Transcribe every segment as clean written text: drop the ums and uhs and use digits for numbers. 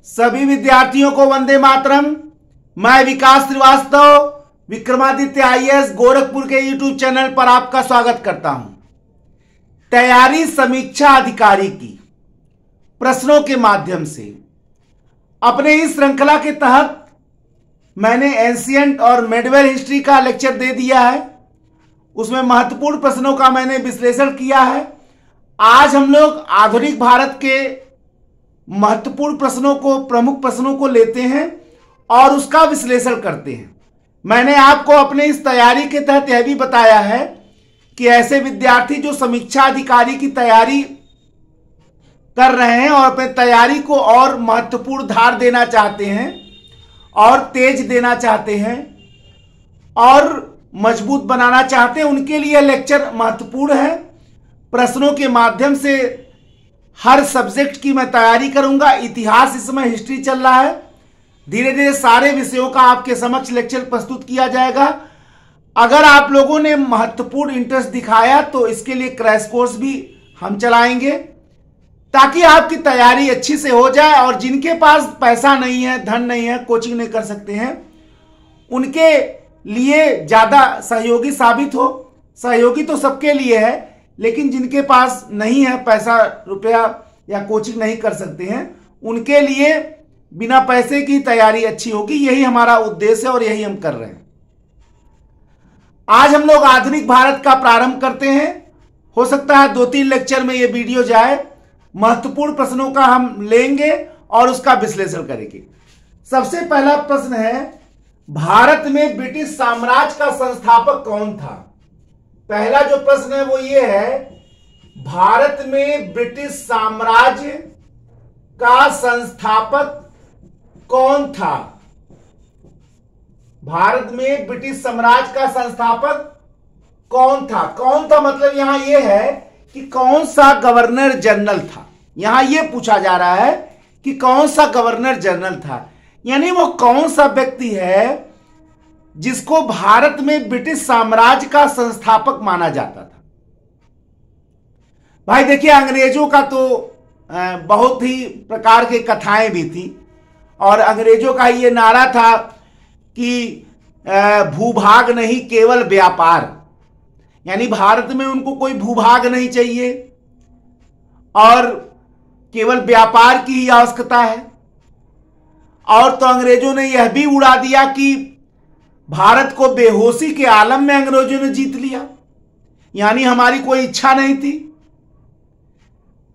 सभी विद्यार्थियों को वंदे मातरम। मैं विकास श्रीवास्तव विक्रमादित्य आईएएस गोरखपुर के यूट्यूब चैनल पर आपका स्वागत करता हूं। तैयारी समीक्षा अधिकारी की प्रश्नों के माध्यम से अपने इस श्रृंखला के तहत मैंने एंशिएंट और मेडिवल हिस्ट्री का लेक्चर दे दिया है। उसमें महत्वपूर्ण प्रश्नों का मैंने विश्लेषण किया है। आज हम लोग आधुनिक भारत के महत्वपूर्ण प्रश्नों को, प्रमुख प्रश्नों को लेते हैं और उसका विश्लेषण करते हैं। मैंने आपको अपने इस तैयारी के तहत यह भी बताया है कि ऐसे विद्यार्थी जो समीक्षा अधिकारी की तैयारी कर रहे हैं और अपने तैयारी को और महत्वपूर्ण धार देना चाहते हैं और तेज देना चाहते हैं और मजबूत बनाना चाहते हैं, उनके लिए लेक्चर महत्वपूर्ण है। प्रश्नों के माध्यम से हर सब्जेक्ट की मैं तैयारी करूंगा। इतिहास इस समय हिस्ट्री चल रहा है, धीरे धीरे सारे विषयों का आपके समक्ष लेक्चर प्रस्तुत किया जाएगा। अगर आप लोगों ने महत्वपूर्ण इंटरेस्ट दिखाया तो इसके लिए क्रैश कोर्स भी हम चलाएंगे ताकि आपकी तैयारी अच्छी से हो जाए। और जिनके पास पैसा नहीं है, धन नहीं है, कोचिंग नहीं कर सकते हैं, उनके लिए ज्यादा सहयोगी साबित हो। सहयोगी तो सबके लिए है, लेकिन जिनके पास नहीं है पैसा, रुपया या कोचिंग नहीं कर सकते हैं, उनके लिए बिना पैसे की तैयारी अच्छी होगी। यही हमारा उद्देश्य है और यही हम कर रहे हैं। आज हम लोग आधुनिक भारत का प्रारंभ करते हैं। हो सकता है 2-3 लेक्चर में यह वीडियो जाए। महत्वपूर्ण प्रश्नों का हम लेंगे और उसका विश्लेषण करेंगे। सबसे पहला प्रश्न है, भारत में ब्रिटिश साम्राज्य का संस्थापक कौन था? पहला जो प्रश्न है वो ये है, भारत में ब्रिटिश साम्राज्य का संस्थापक कौन था? भारत में ब्रिटिश साम्राज्य का संस्थापक कौन था? कौन था मतलब यहां यह है कि कौन सा गवर्नर जनरल था। यहां यह पूछा जा रहा है कि कौन सा गवर्नर जनरल था, यानी वो कौन सा व्यक्ति है जिसको भारत में ब्रिटिश साम्राज्य का संस्थापक माना जाता था। भाई देखिए, अंग्रेजों का तो बहुत ही प्रकार के कथाएं भी थी और अंग्रेजों का ये नारा था कि भूभाग नहीं केवल व्यापार, यानी भारत में उनको कोई भूभाग नहीं चाहिए और केवल व्यापार की ही आवश्यकता है। और तो अंग्रेजों ने यह भी उड़ा दिया कि भारत को बेहोशी के आलम में अंग्रेजों ने जीत लिया, यानी हमारी कोई इच्छा नहीं थी।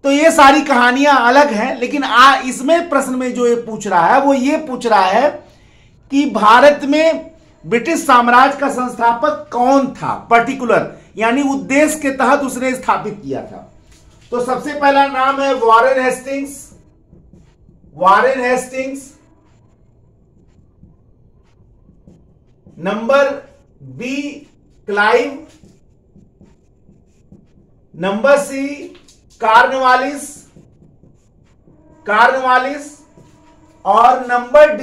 तो ये सारी कहानियां अलग हैं, लेकिन इसमें प्रश्न में जो ये पूछ रहा है वो ये पूछ रहा है कि भारत में ब्रिटिश साम्राज्य का संस्थापक कौन था, पर्टिकुलर, यानी उद्देश्य के तहत उसने स्थापित किया था। तो सबसे पहला नाम है Warren Hastings. Warren Hastings. Number B Clive. Number C Cornwallis. और नंबर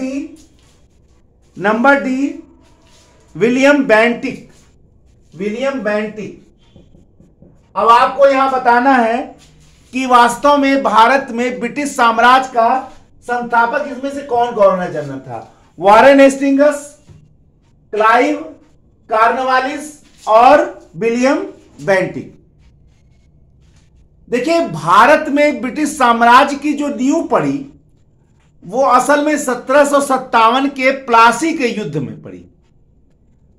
डी विलियम बेंटिक। अब आपको यहां बताना है कि वास्तव में भारत में ब्रिटिश साम्राज्य का संस्थापक इसमें से कौन गवर्नर जनरल था। वॉरेन हेस्टिंग्स, क्लाइव, कार्नवालिस और विलियम बेंटिक। देखिए, भारत में ब्रिटिश साम्राज्य की जो नींव पड़ी वो असल में 1757 के प्लासी के युद्ध में पड़ी।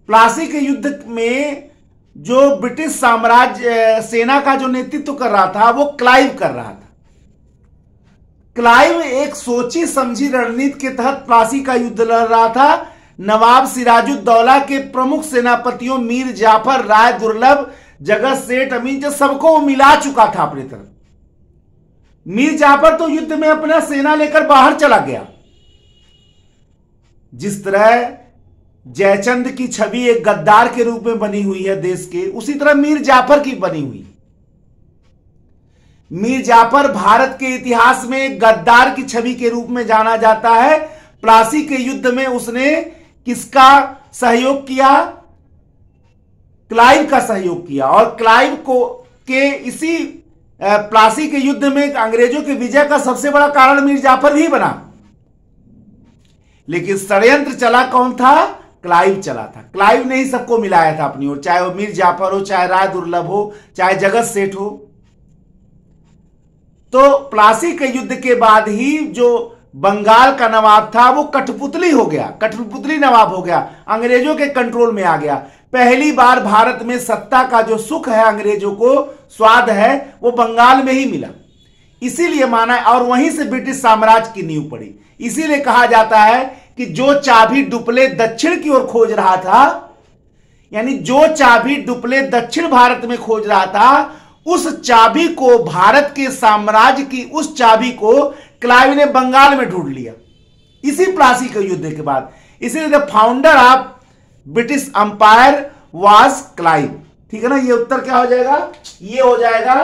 प्लासी के युद्ध में जो ब्रिटिश साम्राज्य सेना का जो नेतृत्व कर रहा था वो क्लाइव कर रहा था। क्लाइव एक सोची समझी रणनीति के तहत प्लासी का युद्ध लड़ रहा था। नवाब सिराजुद्दौला के प्रमुख सेनापतियों मीर जाफर, राय दुर्लभ, जगत सेठ, अमीन, जो सबको वो मिला चुका था अपनी तरफ। मीर जाफर तो युद्ध में अपना सेना लेकर बाहर चला गया। जिस तरह जयचंद की छवि एक गद्दार के रूप में बनी हुई है देश के, उसी तरह मीर जाफर की बनी हुई। मीर जाफर भारत के इतिहास में एक गद्दार की छवि के रूप में जाना जाता है। प्लासी के युद्ध में उसने किसका सहयोग किया? क्लाइव का सहयोग किया। और क्लाइव को के इसी प्लासी के युद्ध में अंग्रेजों के विजय का सबसे बड़ा कारण मीर जाफर ही बना। लेकिन षड्यंत्र चला कौन था? क्लाइव चला था। क्लाइव ने ही सबको मिलाया था अपनी ओर, चाहे वो मीर जाफर हो, चाहे राय दुर्लभ हो, चाहे जगत सेठ हो। तो प्लासी के युद्ध के बाद ही जो बंगाल का नवाब था वो कठपुतली हो गया, कठपुतली नवाब हो गया, अंग्रेजों के कंट्रोल में आ गया। पहली बार भारत में सत्ता का जो सुख है, अंग्रेजों को स्वाद है, वो बंगाल में ही मिला। इसीलिए माना, और वहीं से ब्रिटिश साम्राज्य की नींव पड़ी। इसीलिए कहा जाता है कि जो चाबी डुप्ले दक्षिण की ओर खोज रहा था, यानी जो चाबी डुप्ले दक्षिण भारत में खोज रहा था, उस चाबी को, भारत के साम्राज्य की उस चाबी को क्लाइव ने बंगाल में ढूंढ लिया, इसी प्लासी के युद्ध के बाद। इसीलिए the founder of British umpire was Clive. ठीक है ना, ये उत्तर क्या हो जाएगा? ये हो जाएगा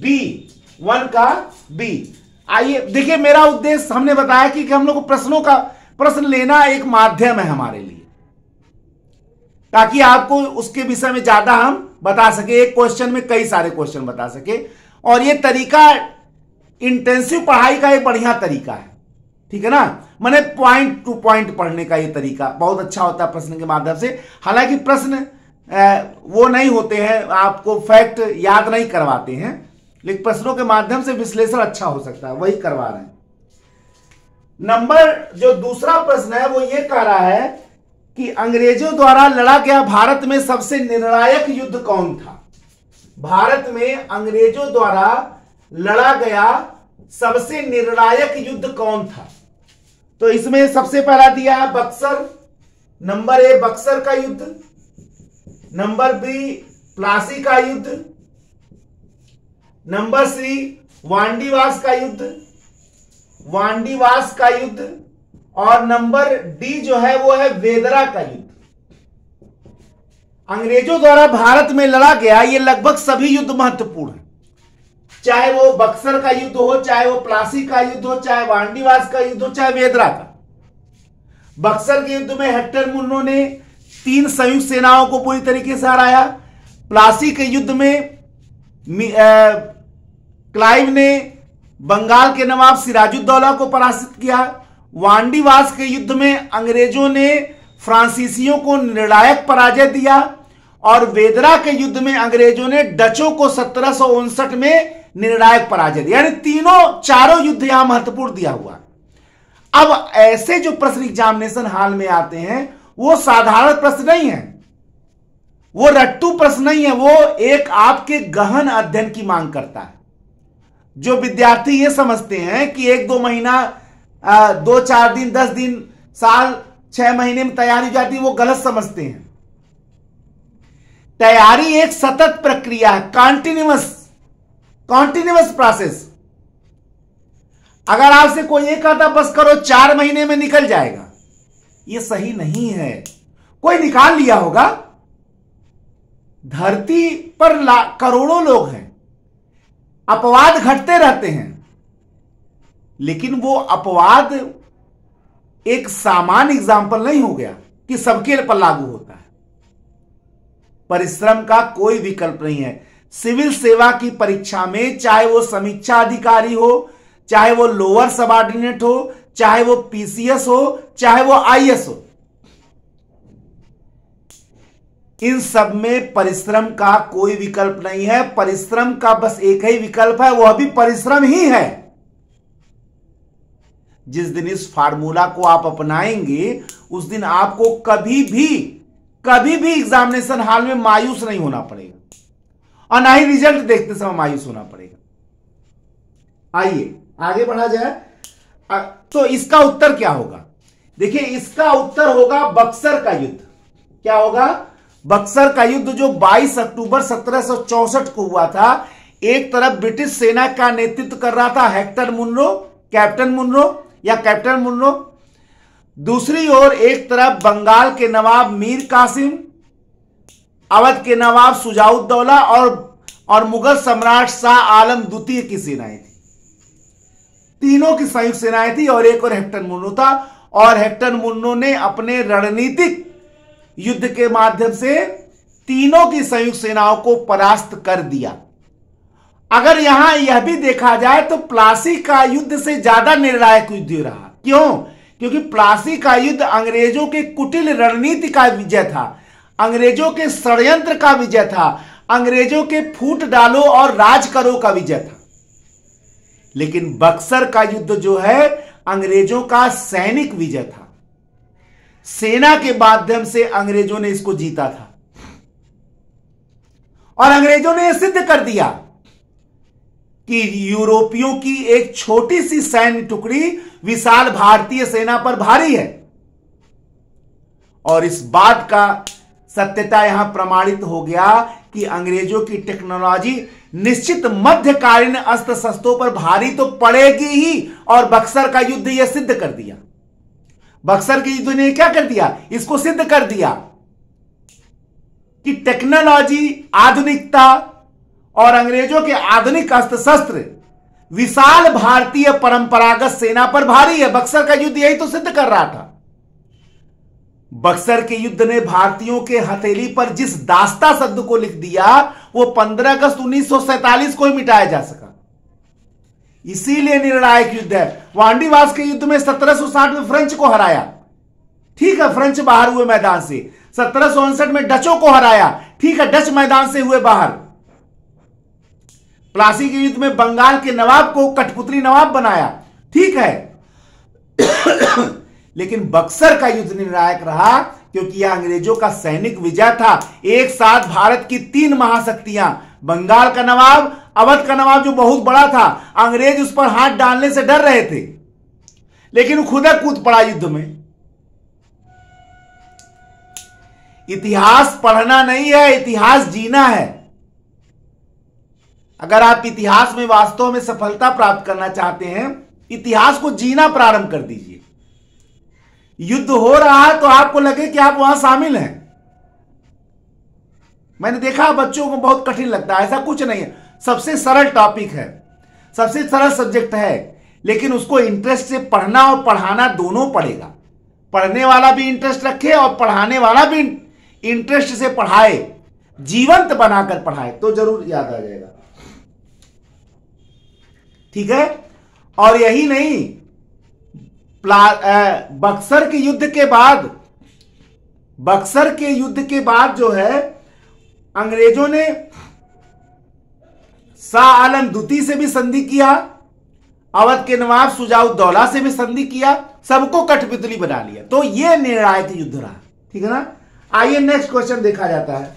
बी, 1 का बी। आइए देखिए, मेरा उद्देश्य हमने बताया कि हम लोग को प्रश्न लेना एक माध्यम है हमारे लिए, ताकि आपको उसके विषय में ज्यादा हम बता सके, एक क्वेश्चन में कई सारे क्वेश्चन बता सके। और ये तरीका इंटेंसिव पढ़ाई का एक बढ़िया तरीका है। ठीक है ना, माने पॉइंट टू पॉइंट पढ़ने का ये तरीका बहुत अच्छा होता है प्रश्न के माध्यम से। हालांकि प्रश्न वो नहीं होते हैं, आपको फैक्ट याद नहीं करवाते हैं, लेकिन प्रश्नों के माध्यम से विश्लेषण अच्छा हो सकता है, वही करवा रहे हैं। नंबर जो दूसरा प्रश्न है वो ये कह रहा है कि अंग्रेजों द्वारा लड़ा गया भारत में सबसे निर्णायक युद्ध कौन था? भारत में अंग्रेजों द्वारा लड़ा गया सबसे निर्णायक युद्ध कौन था? तो इसमें सबसे पहला दिया है बक्सर। नंबर ए बक्सर का युद्ध, नंबर बी प्लासी का युद्ध, नंबर सी वांडीवास का युद्ध, वांडीवास का युद्ध, और नंबर डी जो है वो है वेदरा का युद्ध। अंग्रेजों द्वारा भारत में लड़ा गया ये लगभग सभी युद्ध महत्वपूर्ण है, चाहे वो बक्सर का युद्ध हो, चाहे वो प्लासी का युद्ध हो, चाहे वांडीवास का युद्ध हो, चाहे वेदरा का। बक्सर के युद्ध में हेक्टर मुन्नो ने 3 संयुक्त सेनाओं को पूरी तरीके से हराया। प्लासी के युद्ध में क्लाइव ने बंगाल के नवाब सिराजुद्दौला को पराजित किया। वांडीवास के युद्ध में अंग्रेजों ने फ्रांसीसियों को निर्णायक पराजय दिया, और वेदरा के युद्ध में अंग्रेजों ने डचों को 1759 में निर्णायक पराजय दिया। यानी चारों युद्ध यहां महत्वपूर्ण दिया हुआ। अब ऐसे जो प्रश्न एग्जामिनेशन हाल में आते हैं वो साधारण प्रश्न नहीं है, वो रट्टू प्रश्न नहीं है, वो एक आपके गहन अध्ययन की मांग करता है। जो विद्यार्थी ये समझते हैं कि 1-2 महीना, 2-4 दिन, 10 दिन, साल, 6 महीने में तैयारी हो जाती है, वो गलत समझते हैं। तैयारी एक सतत प्रक्रिया है, कॉन्टिन्यूअस प्रोसेस। अगर आपसे कोई ये कहता बस करो 4 महीने में निकल जाएगा, ये सही नहीं है। कोई निकाल लिया होगा। धरती पर करोड़ों लोग हैं, अपवाद घटते रहते हैं, लेकिन वो अपवाद एक सामान्य एग्जाम्पल नहीं हो गया कि सबके पर लागू होता है। परिश्रम का कोई विकल्प नहीं है। सिविल सेवा की परीक्षा में चाहे वो समीक्षा अधिकारी हो, चाहे वो लोअर सबऑर्डिनेट हो, चाहे वो पीसीएस हो, चाहे वो आईएएस हो, इन सब में परिश्रम का कोई विकल्प नहीं है। परिश्रम का बस एक ही विकल्प है, वह भी परिश्रम ही है। जिस दिन इस फार्मूला को आप अपनाएंगे उस दिन आपको कभी भी एग्जामिनेशन हॉल में मायूस नहीं होना पड़ेगा, और ना ही रिजल्ट देखते समय मायूस होना पड़ेगा। आइए आगे बढ़ा जाए। तो इसका उत्तर क्या होगा? देखिए, इसका उत्तर होगा बक्सर का युद्ध। क्या होगा? बक्सर का युद्ध जो 22 अक्टूबर 1764 को हुआ था। एक तरफ ब्रिटिश सेना का नेतृत्व कर रहा था हेक्टर मुनरो, कैप्टन मुनरो। दूसरी ओर एक तरफ बंगाल के नवाब मीर कासिम, अवध के नवाब शुजाउद्दौला और मुगल सम्राट शाह आलम द्वितीय की सेनाएं थी। तीनों की संयुक्त सेनाएं थी, और एक और हेक्टर मुन्नो था। और हेक्टर मुन्नो ने अपने रणनीतिक युद्ध के माध्यम से तीनों की संयुक्त सेनाओं को परास्त कर दिया। अगर यहां यह भी देखा जाए तो प्लासी का युद्ध से ज्यादा निर्णायक युद्ध रहा। क्यों? क्योंकि प्लासी का युद्ध अंग्रेजों के कुटिल रणनीति का विजय था, अंग्रेजों के षड्यंत्र का विजय था, अंग्रेजों के फूट डालो और राज करो का विजय था। लेकिन बक्सर का युद्ध जो है अंग्रेजों का सैनिक विजय था। सेना के माध्यम से अंग्रेजों ने इसको जीता था और अंग्रेजों ने यह सिद्ध कर दिया कि यूरोपियों की एक छोटी सी सैन्य टुकड़ी विशाल भारतीय सेना पर भारी है। और इस बात का सत्यता यहां प्रमाणित हो गया कि अंग्रेजों की टेक्नोलॉजी निश्चित मध्यकालीन अस्त्र शस्त्रों पर भारी तो पड़ेगी ही, और बक्सर का युद्ध यह सिद्ध कर दिया। बक्सर के युद्ध ने क्या कर दिया, इसको सिद्ध कर दिया कि टेक्नोलॉजी, आधुनिकता और अंग्रेजों के आधुनिक अस्त्र शस्त्र विशाल भारतीय परंपरागत सेना पर भारी है। बक्सर का युद्ध यही तो सिद्ध कर रहा था। बक्सर के युद्ध ने भारतीयों के हथेली पर जिस दास्ता शब्द को लिख दिया वो 15 अगस्त 1947 को ही मिटाया जा सका। इसीलिए निर्णायक युद्ध है। वांडीवास के युद्ध में 1760 में फ्रेंच को हराया, ठीक है, फ्रेंच बाहर हुए मैदान से। 1759 में डचों को हराया, ठीक है, डच मैदान से हुए बाहर। प्लासी के युद्ध में बंगाल के नवाब को कठपुतली नवाब बनाया, ठीक है। लेकिन बक्सर का युद्ध निर्णायक रहा क्योंकि यह अंग्रेजों का सैनिक विजय था। एक साथ भारत की 3 महाशक्तियां, बंगाल का नवाब, अवध का नवाब जो बहुत बड़ा था, अंग्रेज उस पर हाथ डालने से डर रहे थे, लेकिन खुद कूद पड़ा युद्ध में। इतिहास पढ़ना नहीं है, इतिहास जीना है। अगर आप इतिहास में वास्तव में सफलता प्राप्त करना चाहते हैं, इतिहास को जीना प्रारंभ कर दीजिए। युद्ध हो रहा है तो आपको लगे कि आप वहां शामिल हैं। मैंने देखा बच्चों को बहुत कठिन लगता है, ऐसा कुछ नहीं है। सबसे सरल टॉपिक है, सबसे सरल सब्जेक्ट है, लेकिन उसको इंटरेस्ट से पढ़ना और पढ़ाना दोनों पड़ेगा। पढ़ने वाला भी इंटरेस्ट रखे और पढ़ाने वाला भी इंटरेस्ट से पढ़ाए, जीवंत बनाकर पढ़ाए, तो जरूर याद आ जाएगा, ठीक है। और यही नहीं, बक्सर के युद्ध के बाद जो है अंग्रेजों ने शाह आलम द्वितीय से भी संधि किया, अवध के नवाब शुजाउद्दौला से भी संधि किया, सबको कठपुतली बना लिया। तो यह निर्णायक युद्ध रहा, ठीक है ना। आइए नेक्स्ट क्वेश्चन देखा जाता है।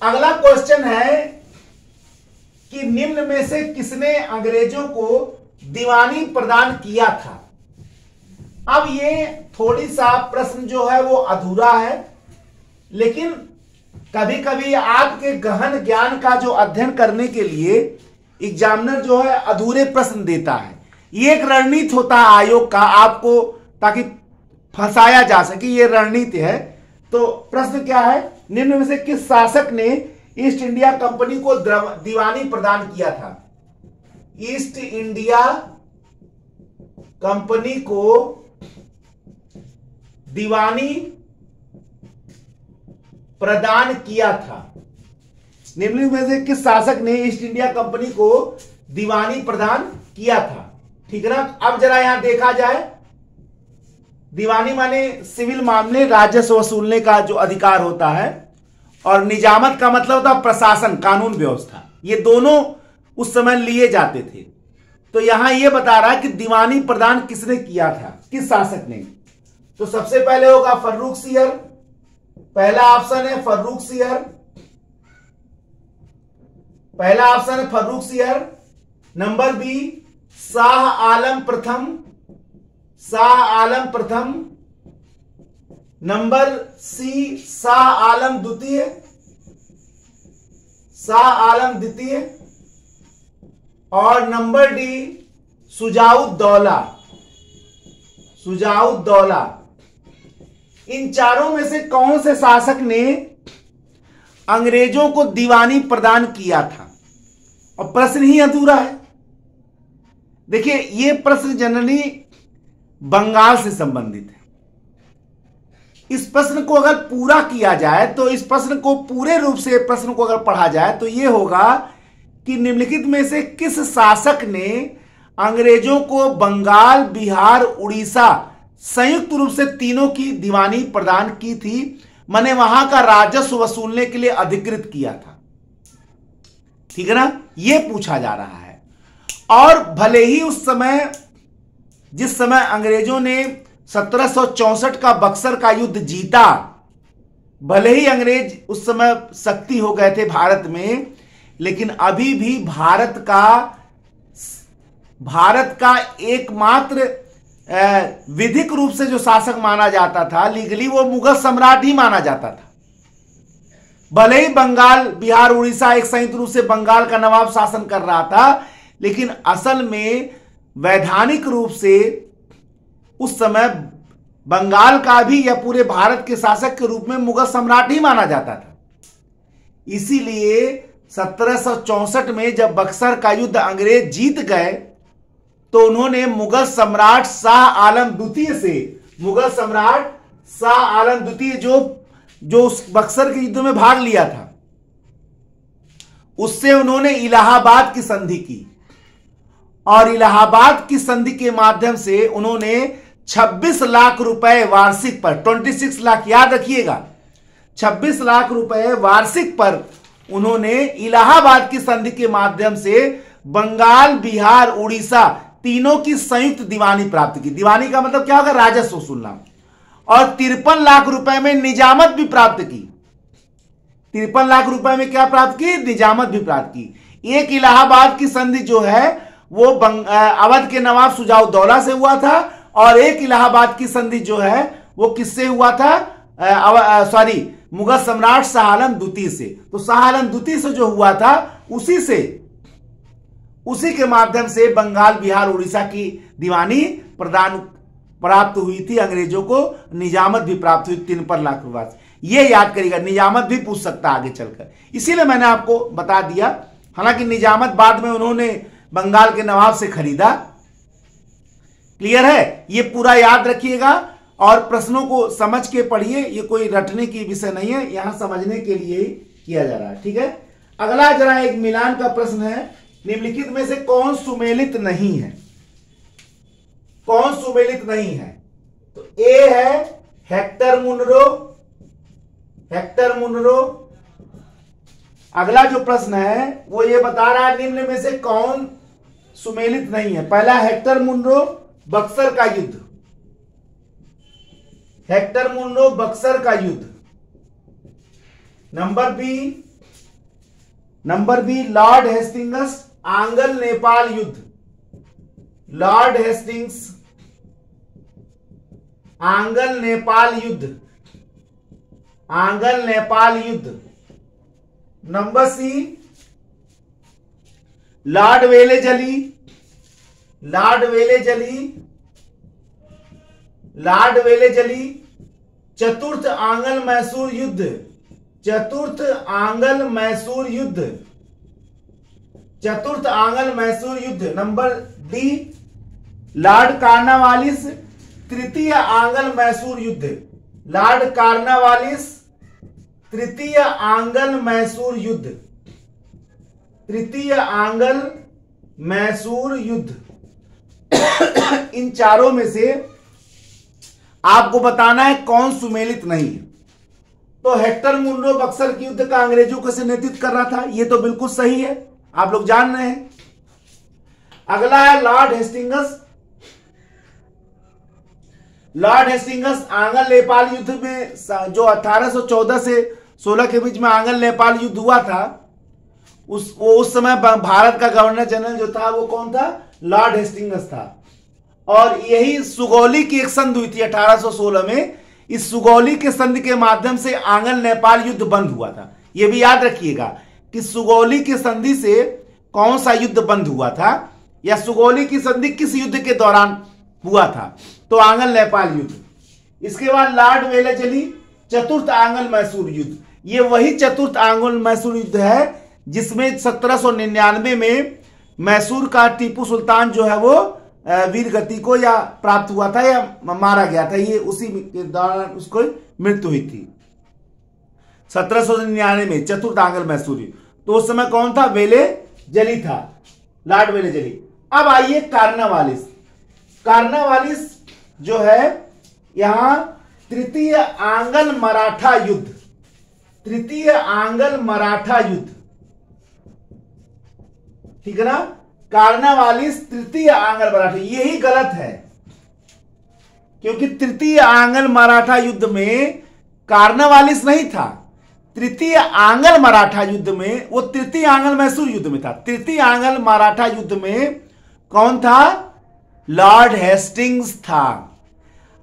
अगला क्वेश्चन है कि निम्न में से किसने अंग्रेजों को दीवानी प्रदान किया था। अब ये थोड़ी सा प्रश्न जो है वो अधूरा है, लेकिन कभी कभी आपके गहन ज्ञान का जो अध्ययन करने के लिए एग्जामिनर जो है अधूरे प्रश्न देता है। ये एक रणनीति होता है आयोग का, आपको ताकि फंसाया जा सके, ये रणनीति है। तो प्रश्न क्या है, निम्न में से किस शासक ने ईस्ट इंडिया कंपनी को दीवानी प्रदान किया था। ईस्ट इंडिया कंपनी को दीवानी प्रदान किया था। निम्न में से किस शासक ने ईस्ट इंडिया कंपनी को दीवानी प्रदान किया था, ठीक है ना। अब जरा यहां देखा जाए, दीवानी माने सिविल मामले, राजस्व वसूलने का जो अधिकार होता है, और निजामत का मतलब होता है प्रशासन, कानून व्यवस्था। ये दोनों उस समय लिए जाते थे। तो यहां यह बता रहा है कि दीवानी प्रदान किसने किया था, किस शासक ने। तो सबसे पहले होगा फर्रुख सियर, पहला ऑप्शन है फर्रुख सियर, पहला ऑप्शन है फर्रुख सियर। नंबर बी शाह आलम प्रथम, शाह आलम प्रथम। नंबर सी शाह आलम द्वितीय, शाह आलम द्वितीय। और नंबर डी शुजाउद्दौला, शुजाउद्दौला। इन चारों में से कौन से शासक ने अंग्रेजों को दीवानी प्रदान किया था। और प्रश्न ही अधूरा है। देखिए, यह प्रश्न जनरली बंगाल से संबंधित है। इस प्रश्न को अगर पूरा किया जाए तो इस प्रश्न को पूरे रूप से प्रश्न को अगर पढ़ा जाए तो यह होगा कि निम्नलिखित में से किस शासक ने अंग्रेजों को बंगाल, बिहार, उड़ीसा संयुक्त रूप से तीनों की दीवानी प्रदान की थी, माने वहां का राजस्व वसूलने के लिए अधिकृत किया था। ठीक है ना, यह पूछा जा रहा है। और भले ही उस समय जिस समय अंग्रेजों ने 1764 का बक्सर का युद्ध जीता, भले ही अंग्रेज उस समय शक्ति हो गए थे भारत में, लेकिन अभी भी भारत का एकमात्र विधिक रूप से जो शासक माना जाता था, लीगली, वो मुगल सम्राट ही माना जाता था। भले ही बंगाल, बिहार, उड़ीसा एक संयुक्त रूप से बंगाल का नवाब शासन कर रहा था, लेकिन असल में वैधानिक रूप से उस समय बंगाल का भी या पूरे भारत के शासक के रूप में मुगल सम्राट ही माना जाता था। इसीलिए 1764 में जब बक्सर का युद्ध अंग्रेज जीत गए तो उन्होंने मुगल सम्राट शाह आलम द्वितीय से, मुगल सम्राट शाह आलम द्वितीय जो उस बक्सर के युद्ध में भाग लिया था, उससे उन्होंने इलाहाबाद की संधि की। और इलाहाबाद की संधि के माध्यम से उन्होंने 26 लाख रुपए वार्षिक पर, 26 लाख याद रखिएगा, 26 लाख रुपए वार्षिक पर उन्होंने इलाहाबाद की संधि के माध्यम से बंगाल, बिहार, उड़ीसा तीनों की संयुक्त दीवानी प्राप्त की। दीवानी का मतलब क्या होगा? राजस्व वसूलना। और 53 लाख रुपए में निजामत भी प्राप्त की। 53 लाख रुपए में क्या प्राप्त की? निजामत भी प्राप्त की। एक इलाहाबाद की संधि जो है वो अवध के नवाब शुजाउद्दौला से हुआ था, और एक इलाहाबाद की संधि जो है वो किससे हुआ था? मुगल सम्राट शाह आलम द्वितीय से। तो शाह आलम द्वितीय से जो हुआ था उसी के माध्यम से बंगाल, बिहार, उड़ीसा की दीवानी प्राप्त हुई थी अंग्रेजों को। निजामत भी प्राप्त हुई 53 लाख रुपए। ये याद करिएगा, निजामत भी पूछ सकता आगे चलकर, इसीलिए मैंने आपको बता दिया। हालांकि निजामत बाद में उन्होंने बंगाल के नवाब से खरीदा। क्लियर है? ये पूरा याद रखिएगा और प्रश्नों को समझ के पढ़िए। ये कोई रटने की विषय नहीं है, यहां समझने के लिए किया जा रहा है। ठीक है, अगला जरा एक मिलान का प्रश्न है। निम्नलिखित में से कौन सुमेलित नहीं है? कौन सुमेलित नहीं है? तो ए है हेक्टर मुनरो। Hector Munro. अगला जो प्रश्न है वो ये बता रहा है निम्न में से कौन सुमेलित नहीं है। पहला हेक्टर मुनरो, बक्सर का युद्ध। हेक्टर मुनरो, बक्सर का युद्ध। नंबर बी लॉर्ड हेस्टिंग्स, आंगल नेपाल युद्ध। लॉर्ड हेस्टिंग्स, आंगल नेपाल युद्ध। आंगल नेपाल युद्ध। Number C Lord Wellesley. Lord Wellesley. Lord Wellesley, चतुर्थ आंगल मैसूर युद्ध। चतुर्थ आंगल मैसूर युद्ध। चतुर्थ आंगल मैसूर युद्ध। नंबर डी लॉर्ड कार्नवालिस, तृतीय आंगल मैसूर युद्ध। लॉर्ड कार्नवालिस, तृतीय आंगल मैसूर युद्ध। तृतीय आंगल मैसूर युद्ध। इन चारों में से आपको बताना है कौन सुमेलित नहीं है। तो हेक्टर मुनरो बक्सर के युद्ध का अंग्रेजों का से नेतृत्व कर रहा था, यह तो बिल्कुल सही है, आप लोग जान रहे हैं। अगला है लॉर्ड हेस्टिंग्स। लॉर्ड हेस्टिंग्स आंगल नेपाल युद्ध में जो 1814 से 16 के बीच में आंगल नेपाल युद्ध हुआ था, उस समय भारत का गवर्नर जनरल जो था वो कौन था? लॉर्ड हेस्टिंग्स था। और यही सुगौली की एक संधि हुई थी 1816 में। इस सुगौली के संधि के माध्यम से आंगल नेपाल युद्ध बंद हुआ था। यह भी याद रखिएगा कि सुगौली की संधि से कौन सा युद्ध बंद हुआ था, या सुगौली की संधि किस युद्ध के दौरान हुआ था? तो आंगल नेपाल युद्ध। इसके बाद लॉर्ड वेलेजली, चतुर्थ आंगल मैसूर युद्ध। ये वही चतुर्थ आंगल मैसूर युद्ध है जिसमें 1799 में मैसूर का टीपू सुल्तान जो है वो वीर गति को या प्राप्त हुआ था या मारा गया था, ये उसी के दौरान उसको मृत्यु हुई थी 1799 में, चतुर्थ आंग्ल मैसूरी। तो उस समय कौन था? वेले जली था, लॉर्ड वेले जली। अब आइए कार्नवालिस। कार्नवालिस जो है यहां तृतीय आंग्ल मराठा युद्ध, तृतीय आंग्ल मराठा युद्ध, ठीक है ना। कार्नवालिस तृतीय आंग्ल मराठा, यही गलत है क्योंकि तृतीय आंग्ल मराठा युद्ध में कार्नवालिस नहीं था। तृतीय आंग्ल मराठा युद्ध में, वो तृतीय आंग्ल मैसूर युद्ध में था। तृतीय आंग्ल मराठा युद्ध में कौन था? लॉर्ड हेस्टिंग्स था।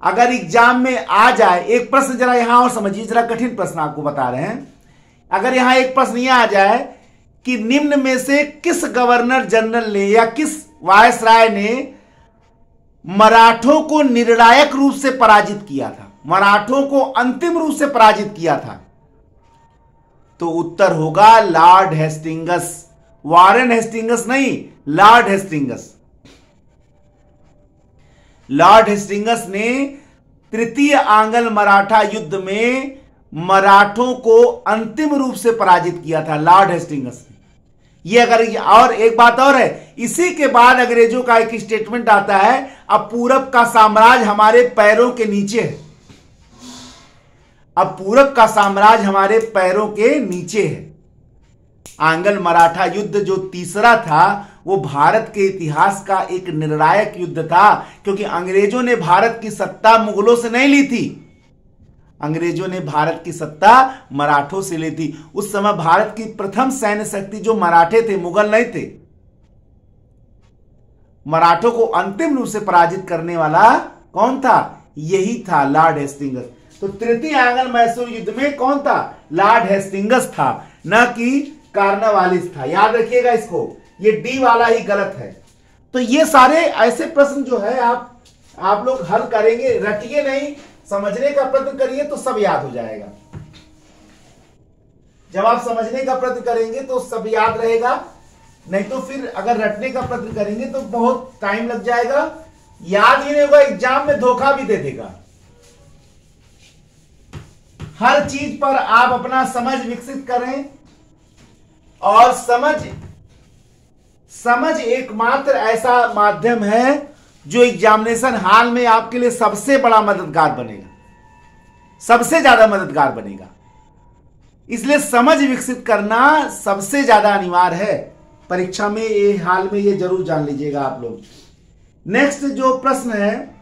अगर एग्जाम में आ जाए एक प्रश्न, जरा यहां और समझिए, जरा कठिन प्रश्न आपको बता रहे हैं। अगर यहां एक प्रश्न यह आ जाए कि निम्न में से किस गवर्नर जनरल ने या किस वायसराय ने मराठों को निर्णायक रूप से पराजित किया था, मराठों को अंतिम रूप से पराजित किया था, तो उत्तर होगा लॉर्ड हेस्टिंगस। वारेन हेस्टिंगस नहीं, लॉर्ड हेस्टिंगस। लॉर्ड हेस्टिंगस ने तृतीय आंग्ल मराठा युद्ध में मराठों को अंतिम रूप से पराजित किया था, लॉर्ड हेस्टिंगस ने। ये अगर, और एक बात और है, इसी के बाद अंग्रेजों का एक स्टेटमेंट आता है, अब पूरब का साम्राज्य हमारे पैरों के नीचे है, अब पूरब का साम्राज्य हमारे पैरों के नीचे है। आंग्ल मराठा युद्ध जो तीसरा था वो भारत के इतिहास का एक निर्णायक युद्ध था, क्योंकि अंग्रेजों ने भारत की सत्ता मुगलों से नहीं ली थी, अंग्रेजों ने भारत की सत्ता मराठों से ली थी। उस समय भारत की प्रथम सैन्य शक्ति जो मराठे थे, मुगल नहीं थे। मराठों को अंतिम रूप से पराजित करने वाला कौन था? यही था लॉर्ड हेस्टिंगस। तो तृतीय आंग्ल मैसूर युद्ध में कौन था? लॉर्ड हेस्टिंगस था, न कि कार्नवालिस था। याद रखिएगा इसको, ये डी वाला ही गलत है। तो ये सारे ऐसे प्रश्न जो है आप लोग हल करेंगे, रटिए नहीं, समझने का प्रयत्न करिए तो सब याद हो जाएगा। जब आप समझने का प्रयत्न करेंगे तो सब याद रहेगा, नहीं तो फिर अगर रटने का प्रयत्न करेंगे तो बहुत टाइम लग जाएगा, याद ही नहीं होगा, एग्जाम में धोखा भी दे देगा। हर चीज पर आप अपना समझ विकसित करें, और समझ एकमात्र ऐसा माध्यम है जो एग्जामिनेशन हॉल में आपके लिए सबसे बड़ा मददगार बनेगा, सबसे ज्यादा मददगार बनेगा। इसलिए समझ विकसित करना सबसे ज्यादा अनिवार्य है परीक्षा में, ये हाल में ये जरूर जान लीजिएगा आप लोग। नेक्स्ट जो प्रश्न है,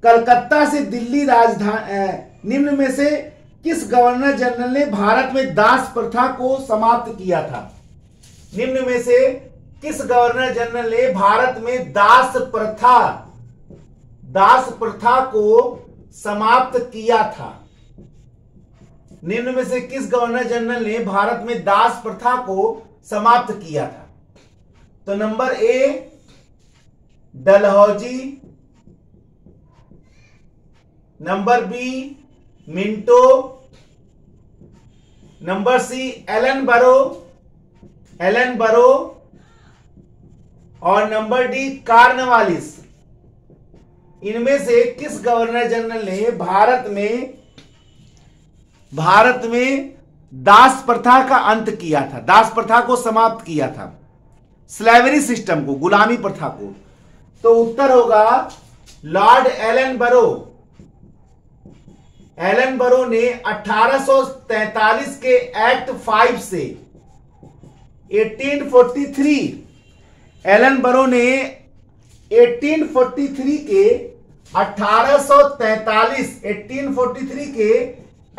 कलकत्ता से दिल्ली राजधानी, निम्न में से किस गवर्नर जनरल ने भारत में दास प्रथा को समाप्त किया था? निम्न में से किस गवर्नर जनरल ने भारत में दास प्रथा को समाप्त किया था? निम्न में से किस गवर्नर जनरल ने भारत में दास प्रथा को समाप्त किया था? तो number A Dalhousie, number B Minto, number C Ellenborough, और नंबर डी कार्नवालिस। इनमें से किस गवर्नर जनरल ने भारत में दास प्रथा का अंत किया था, दास प्रथा को समाप्त किया था, स्लेवरी सिस्टम को, गुलामी प्रथा को? तो उत्तर होगा लॉर्ड एलन बरो। एलन बरो ने 1843 के एक्ट 5 से 1843, एलन बरो ने 1843 के 1843 के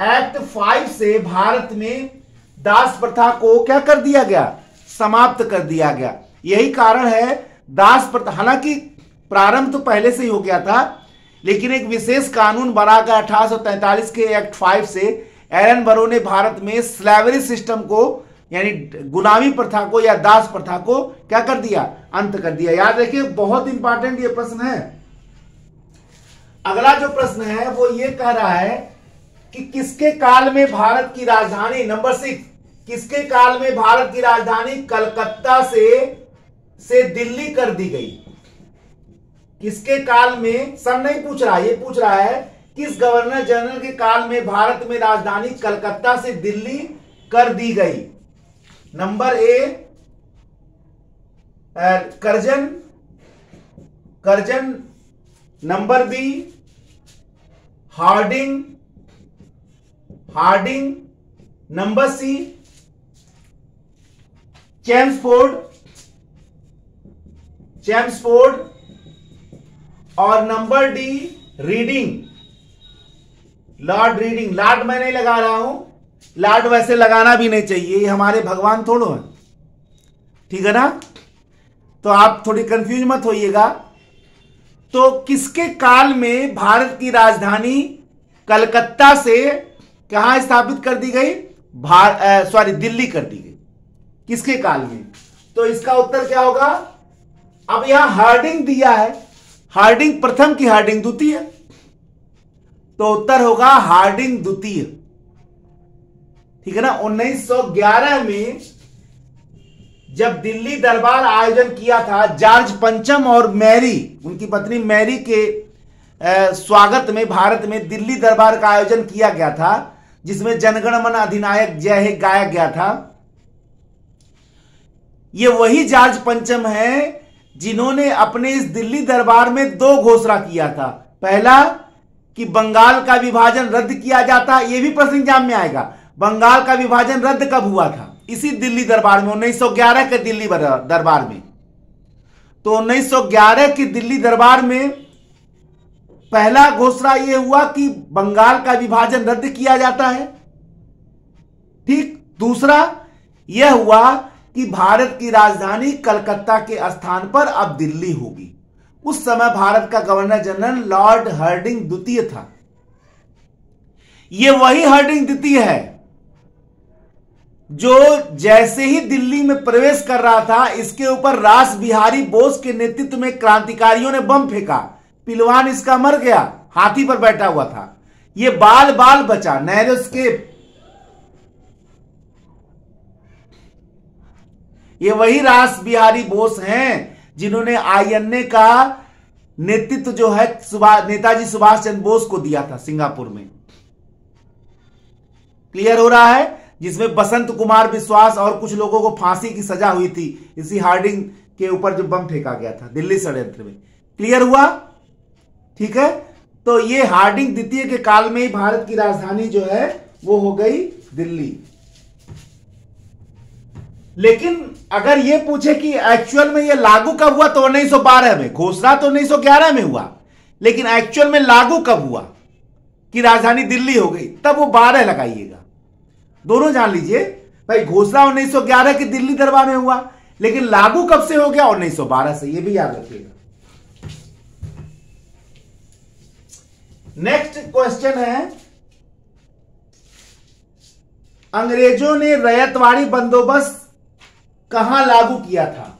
एक्ट 5 से भारत में दास प्रथा को क्या कर दिया गया? समाप्त कर दिया गया। यही कारण है दास प्रथा, हालांकि प्रारंभ तो पहले से ही हो गया था, लेकिन एक विशेष कानून बनाकर 1843 के एक्ट 5 से एलन बरो ने भारत में स्लेवरी सिस्टम को, यानी गुलामी प्रथा को या दास प्रथा को क्या कर दिया? अंत कर दिया। याद रखिए, बहुत इंपॉर्टेंट ये प्रश्न है। अगला जो प्रश्न है वो ये कह रहा है कि किसके काल में भारत की राजधानी, नंबर 6, किसके काल में भारत की राजधानी कलकत्ता से से दिल्ली कर दी गई। किसके काल में, सब नहीं पूछ रहा, ये पूछ रहा है किस गवर्नर जनरल के काल में भारत में राजधानी कलकत्ता से दिल्ली कर दी गई। Number A Curzon, number B Hardinge, number C Chelmsford और number D Reading, Lord Reading. Lord मैं नहीं लगा रहा हूं, लॉर्ड वैसे लगाना भी नहीं चाहिए, ये हमारे भगवान थोड़ो है, ठीक है ना। तो आप थोड़ी कंफ्यूज मत होइएगा। तो किसके काल में भारत की राजधानी कलकत्ता से कहां स्थापित कर दी गई, दिल्ली कर दी गई, किसके काल में? तो इसका उत्तर क्या होगा? अब यहां हार्डिंग दिया है, हार्डिंग प्रथम की हार्डिंग द्वितीय, तो उत्तर होगा हार्डिंग द्वितीय, ठीक है ना। 1911 में जब दिल्ली दरबार आयोजन किया था, जॉर्ज पंचम और मैरी, उनकी पत्नी मैरी के स्वागत में भारत में दिल्ली दरबार का आयोजन किया गया था, जिसमें जनगण मन अधिनायक जय हे गाया गया था। ये वही जॉर्ज पंचम है जिन्होंने अपने इस दिल्ली दरबार में 2 घोषणा किया था। पहला कि बंगाल का विभाजन रद्द किया जाता, यह भी प्रश्न एग्जाम में आएगा। बंगाल का विभाजन रद्द कब हुआ था? इसी दिल्ली दरबार में, 1911 के दिल्ली दरबार में। तो 1911 के दिल्ली दरबार में पहला घोषणा यह हुआ कि बंगाल का विभाजन रद्द किया जाता है, ठीक। दूसरा यह हुआ कि भारत की राजधानी कलकत्ता के स्थान पर अब दिल्ली होगी। उस समय भारत का गवर्नर जनरल लॉर्ड हार्डिंग द्वितीय था। यह वही हार्डिंग द्वितीय है जो जैसे ही दिल्ली में प्रवेश कर रहा था, इसके ऊपर रास बिहारी बोस के नेतृत्व में क्रांतिकारियों ने बम फेंका। पिलवान इसका मर गया, हाथी पर बैठा हुआ था। यह बाल बाल बचा, नैरो एस्केप। ये वही रास बिहारी बोस हैं जिन्होंने आईएनए का नेतृत्व जो है नेताजी सुभाष चंद्र बोस को दिया था सिंगापुर में। क्लियर हो रहा है? जिसमें बसंत कुमार विश्वास और कुछ लोगों को फांसी की सजा हुई थी इसी हार्डिंग के ऊपर जो बम फेंका गया था दिल्ली षड्यंत्र में। क्लियर हुआ? ठीक है। तो ये हार्डिंग द्वितीय के काल में ही भारत की राजधानी जो है वो हो गई दिल्ली। लेकिन अगर ये पूछे कि एक्चुअल में ये लागू कब हुआ, तो 1912 में। घोषणा तो 1911 में हुआ, लेकिन एक्चुअल में लागू कब हुआ कि राजधानी दिल्ली हो गई, तब वो 12 लगाइएगा। दोनों जान लीजिए भाई, घोषणा 1911 के दिल्ली दरबार में हुआ, लेकिन लागू कब से हो गया? 1912 से। ये भी याद रखिएगा। नेक्स्ट क्वेश्चन है, अंग्रेजों ने रैयतवाड़ी बंदोबस्त कहां लागू किया था?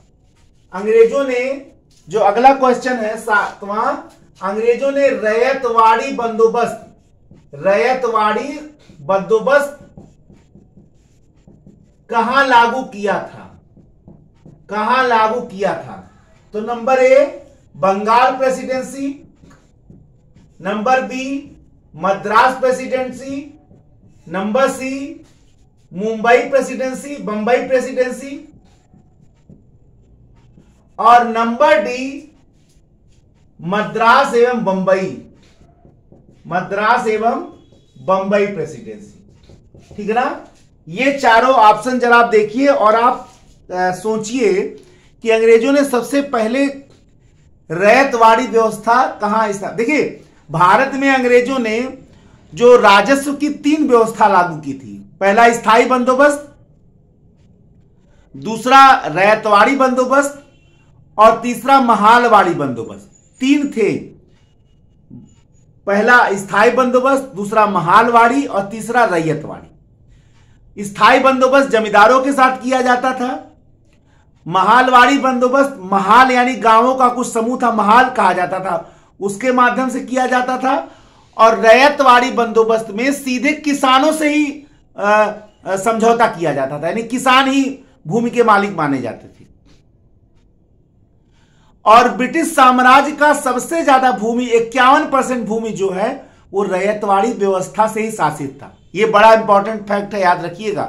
अंग्रेजों ने, जो अगला क्वेश्चन है 7वां, अंग्रेजों ने रैयतवाड़ी बंदोबस्त कहां लागू किया था? कहां लागू किया था? तो number A Bengal presidency, number B Madras presidency, number C Mumbai presidency, Bombay presidency, और नंबर डी मद्रास एवं बंबई प्रेसिडेंसी। ठीक है ना? ये चारों ऑप्शन जरा आप देखिए और आप सोचिए कि अंग्रेजों ने सबसे पहले रैयतवाड़ी व्यवस्था कहां स्थापित। देखिए, भारत में अंग्रेजों ने जो राजस्व की 3 व्यवस्था लागू की थी। पहला स्थायी बंदोबस्त, दूसरा रैयतवाड़ी बंदोबस्त और तीसरा महालवाड़ी बंदोबस्त। 3 थे, पहला स्थायी बंदोबस्त, दूसरा महालवाड़ी और तीसरा रैयतवाड़ी। स्थायी बंदोबस्त जमींदारों के साथ किया जाता था। महालवाड़ी बंदोबस्त, महाल यानी गांवों का कुछ समूह था, महाल कहा जाता था, उसके माध्यम से किया जाता था। और रैयतवाड़ी बंदोबस्त में सीधे किसानों से ही समझौता किया जाता था, यानी किसान ही भूमि के मालिक माने जाते थे। और ब्रिटिश साम्राज्य का सबसे ज्यादा भूमि 51% भूमि जो है वो रैयतवाड़ी व्यवस्था से ही शासित था। ये बड़ा इंपॉर्टेंट फैक्ट है, याद रखिएगा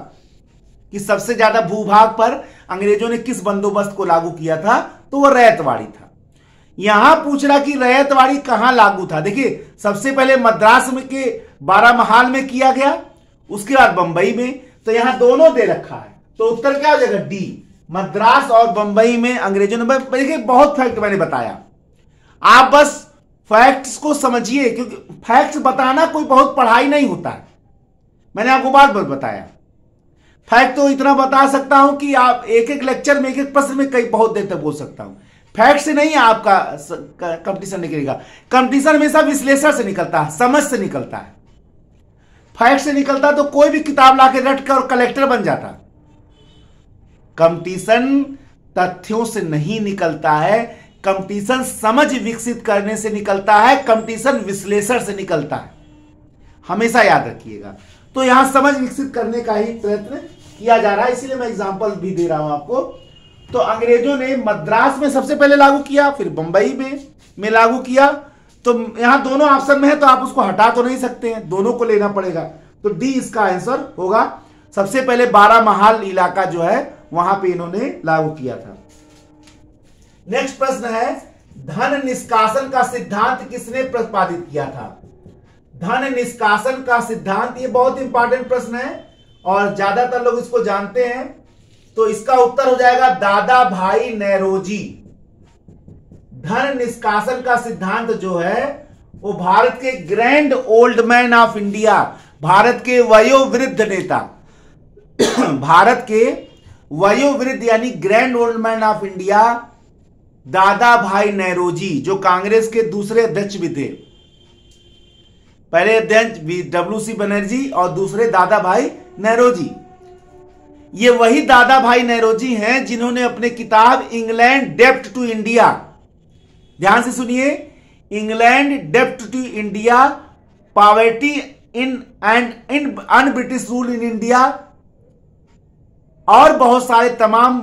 कि सबसे ज्यादा भूभाग पर अंग्रेजों ने किस बंदोबस्त को लागू किया था, तो वो रैयतवाड़ी था। यहां पूछ रहा कि रैयतवाड़ी कहां लागू था। देखिए, सबसे पहले मद्रास में के बारामहाल में किया गया, उसके बाद बंबई में, तो यहां दोनों दे रखा है, तो उत्तर क्या हो जाएगा, डी। मद्रास और बंबई में अंग्रेजों ने, देखिए बहुत फैक्ट मैंने बताया, आप बस फैक्ट्स को समझिए, क्योंकि फैक्ट्स बताना कोई बहुत पढ़ाई नहीं होता है। मैंने आपको बात बताया, फैक्ट तो इतना बता सकता हूं कि आप एक एक लेक्चर में एक एक प्रश्न में कई बहुत देर तक बोल सकता हूं। फैक्ट से नहीं आपका कंपटीशन निकलेगा, कंपटीशन हमेशा विश्लेषण से निकलता है, समझ से निकलता है। फैक्ट से निकलता तो कोई भी किताब लाके रट कर और कलेक्टर बन जाता। कंपटीशन तथ्यों से नहीं निकलता है, कंपटीशन समझ विकसित करने से निकलता है, कंपटीशन विश्लेषण से निकलता है, हमेशा याद रखिएगा। तो यहां समझ विकसित करने का ही प्रयत्न किया जा रहा है, इसीलिए मैं एग्जांपल भी दे रहा हूं आपको। तो अंग्रेजों ने मद्रास में सबसे पहले लागू किया, फिर बंबई में लागू किया। तो यहां दोनों ऑप्शन में है, तो आप उसको हटा तो नहीं सकते हैं, दोनों को लेना पड़ेगा। तो डी इसका आंसर होगा। सबसे पहले बारामहाल इलाका जो है वहां पे इन्होंने लागू किया था। नेक्स्ट प्रश्न है, धन निष्कासन का सिद्धांत किसने प्रतिपादित किया था? धन निष्कासन का सिद्धांत, ये बहुत इंपॉर्टेंट प्रश्न है और ज्यादातर लोग इसको जानते हैं। तो इसका उत्तर हो जाएगा दादा भाई नेरोजी। धन निष्कासन का सिद्धांत जो है वो भारत के grand old man of India, Bharat के वयोवृद्ध नेता, भारत के वयोवृद्ध यानी grand old man of India दादा भाई नेरोजी, जो कांग्रेस के दूसरे अध्यक्ष भी थे। पहले अध्यक्ष WC बनर्जी और दूसरे दादा भाई नेरोजी। ये वही दादा भाई नेरोजी हैं जिन्होंने अपने किताब इंग्लैंड डेप्ट टू इंडिया, ध्यान से सुनिए, इंग्लैंड डेप्ट to India, poverty in and in un British rule in India और बहुत सारे तमाम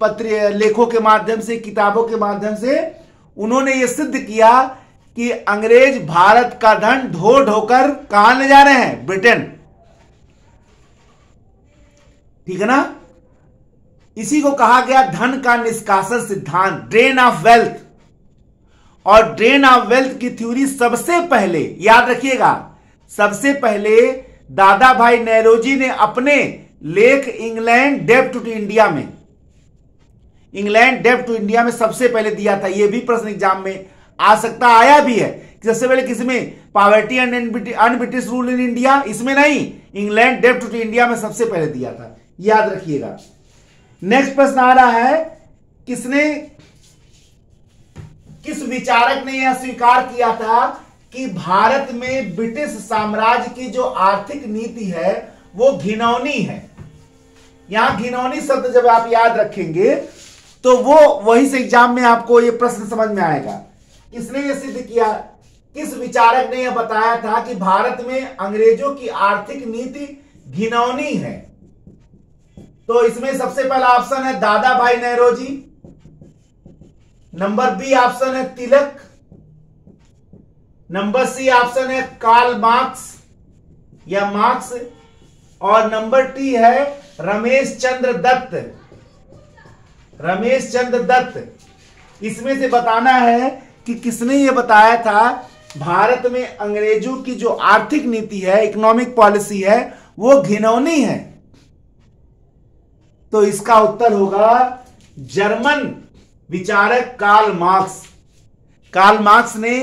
पत्र लेखों के माध्यम से, किताबों के माध्यम से उन्होंने यह सिद्ध किया कि अंग्रेज भारत का धन ढो ढोकर कहां ले जा रहे हैं, ब्रिटेन। ठीक है ना? इसी को कहा गया धन का निष्कासन सिद्धांत, ड्रेन ऑफ वेल्थ। और ड्रेन ऑफ वेल्थ की थ्योरी सबसे पहले, याद रखिएगा, सबसे पहले दादा भाई नेरोजी ने अपने लेख इंग्लैंड डेप्ट टू इंडिया में, इंग्लैंड डेप्ट टू इंडिया में सबसे पहले दिया था। यह भी प्रश्न एग्जाम में आ सकता, आया भी है कि सबसे पहले किसमें, poverty and on British rule in India, इसमें नहीं, इंग्लैंड डेप्ट टू इंडिया में सबसे पहले दिया था, याद रखिएगा। नेक्स्ट प्रश्न आ रहा है, किस विचारक ने यह स्वीकार किया था कि भारत में ब्रिटिश साम्राज्य की जो आर्थिक नीति है वो घिनौनी है। यहां घिनौनी शब्द जब आप याद रखेंगे तो वो वही से एग्जाम में आपको ये प्रश्न समझ में आएगा। किसने ये सिद्ध किया, किस विचारक ने यह बताया था कि भारत में अंग्रेजों की आर्थिक नीति घिनौनी है? तो इसमें सबसे पहला ऑप्शन है दादा भाई नेरोजी, नंबर बी ऑप्शन है तिलक, नंबर सी ऑप्शन है कार्ल मार्क्स या मार्क्स, और नंबर टी है रमेश चंद्र दत्त, रमेश चंद्र दत्त। इसमें से बताना है कि किसने यह बताया था भारत में अंग्रेजों की जो आर्थिक नीति है, इकोनॉमिक पॉलिसी है, वो घिनौनी है। तो इसका उत्तर होगा जर्मन विचारक कार्ल मार्क्स। कार्ल मार्क्स ने